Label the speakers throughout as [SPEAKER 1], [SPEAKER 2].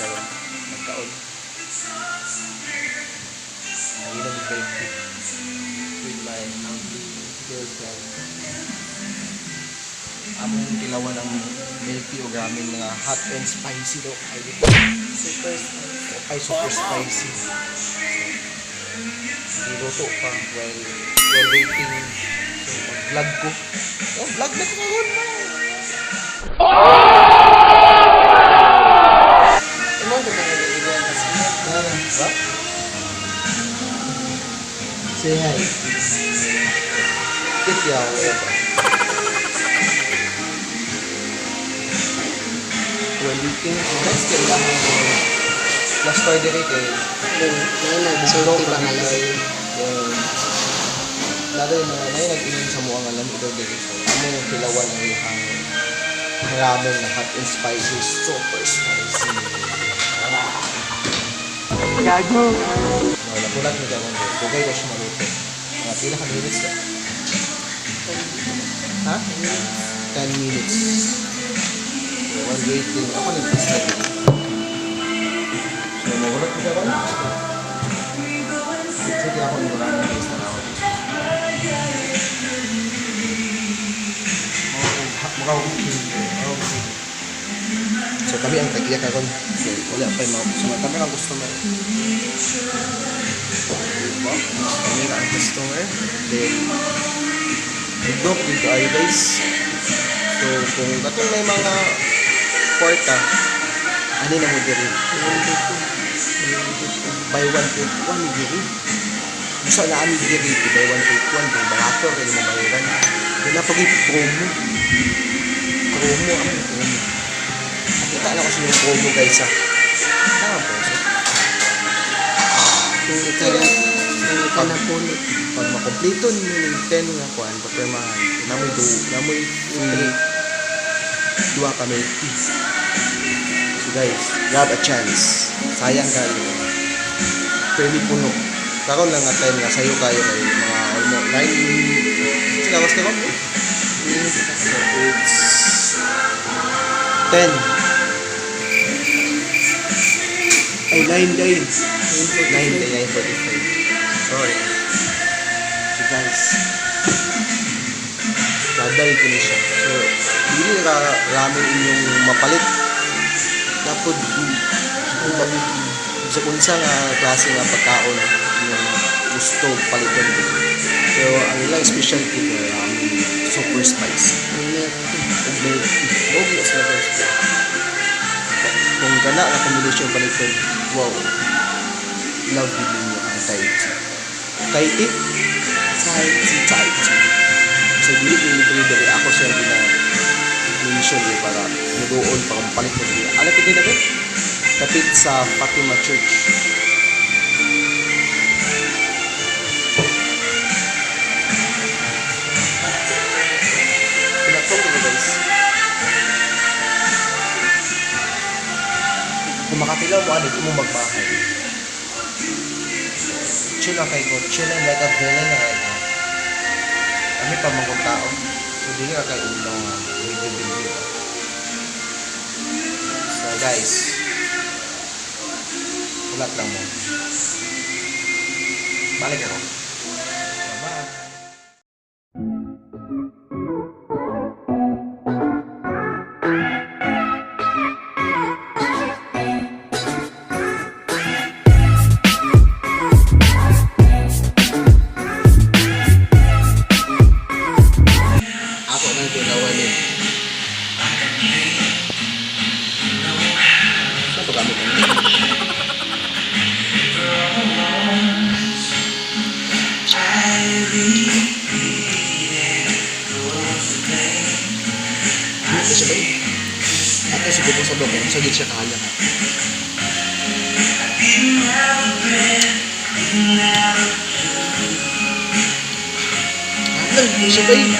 [SPEAKER 1] karon nagkaon. Nainom kay with my lovely girlfriend. Among tilawan ang milky o gaming mga hot and spicy daw. Super spicy. Ay, super spicy. Niluto pa while waiting. So, mag-vlog ko. Oh, vlog na ko ngayon na.
[SPEAKER 2] Imo ko tayo nililiwan kasi.
[SPEAKER 1] Ba? Say hi. Kit yaw. While waiting, guys, kailangan mo last order kay
[SPEAKER 2] Ngayon nagsulti ba nga lang.
[SPEAKER 1] Lalo yung mga nag-inom sa mga alam ito dito. Amo yung kilawan ng ihang ramen na hot and spicy, super spicy.
[SPEAKER 2] Gago.
[SPEAKER 1] Nakulat mo dyan. Bugay na siya maluto. Mga pila ka minutes na. Ha? 10 minutes. So, while waiting, ako nag-study. So, nakulat mo dyan. Sige ako yung maraming days na ako. So kami ang tag-iya karon. So wala pa yung mga kami ang customer. Diba? Kami ang customer. Then i-drop dito ay guys. So kung katong may mga porta, ano na mo diri? Buy one take one diri. Gusto na kami diri buy one take one. Kung barato rin mo bayaran. Wala pag-promo. Promo ang promo. Nakita na kasi yung promo guys ha. Tama po siya.
[SPEAKER 2] Kung ikaw na punit.
[SPEAKER 1] Pag makomplito ninyo yung 10 nga kuhan, papirmahan. Namoy dua kami. So guys, grab a chance. Sayang kayo. Pwede puno. Karoon lang nga time nga sayo kayo kay mga almost 9 sinawas ka kami. So it's 10. Ay, 9 days. 9:45. Sorry. So guys, kaday ko ni siya. So, hindi na ramen inyong mapalit. Dapat, sa unsa nga klase nga pagkaon yung gusto palitan. Pero ang ilang specialty ko, super spicy. Okay, sila guys. Kung gana na combination palitan, wow. Love din niyo ang tight. Tight it? Tight. So, dili dili ako siya gina-mention niyo para mudoon pa kung palit ko niya. Alam din na ba? Kapit sa Fatima Church. Pinatong ko guys. Kung makapila mo, ano mo magbahay. Chill lang kayo. Chill lang like a villain na kayo. Kami pa mga tao. So, hindi nga kayo ulang video. So, guys. Ulat lang mo. Balik ako. Bye-bye. Ako nang tinawan eh. Saan ba kami kami? Ito siya ba yun? Ito siya po sa dokong. Sa git siya kaya ha. Ano? Siya ba yun?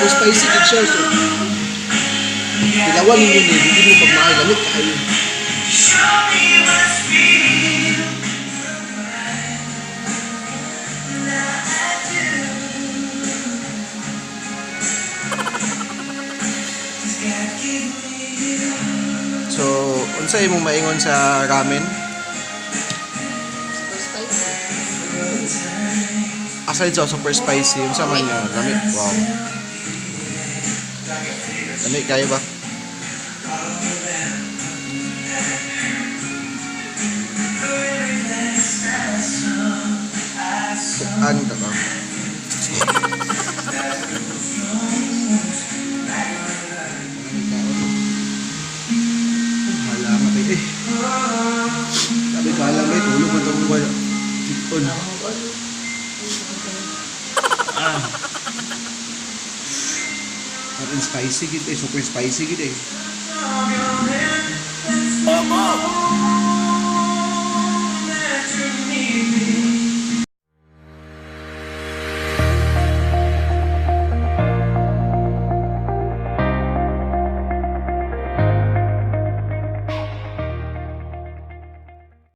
[SPEAKER 1] Super spicy git siya. So, tilawan ninyo niya. Hindi mo magmahal. Lamit kayo. So, Unsa imong maingon sa ramen?
[SPEAKER 2] Super spicy.
[SPEAKER 1] Aside sa super spicy, unsa man niya? Lami. Wow. Lami kayo ba? Ano ka ba? Halangan kayo eh. Sabi ka lang eh, tulog mo itong wala. Tipon. Parang spicy gid eh, super spicy gid eh.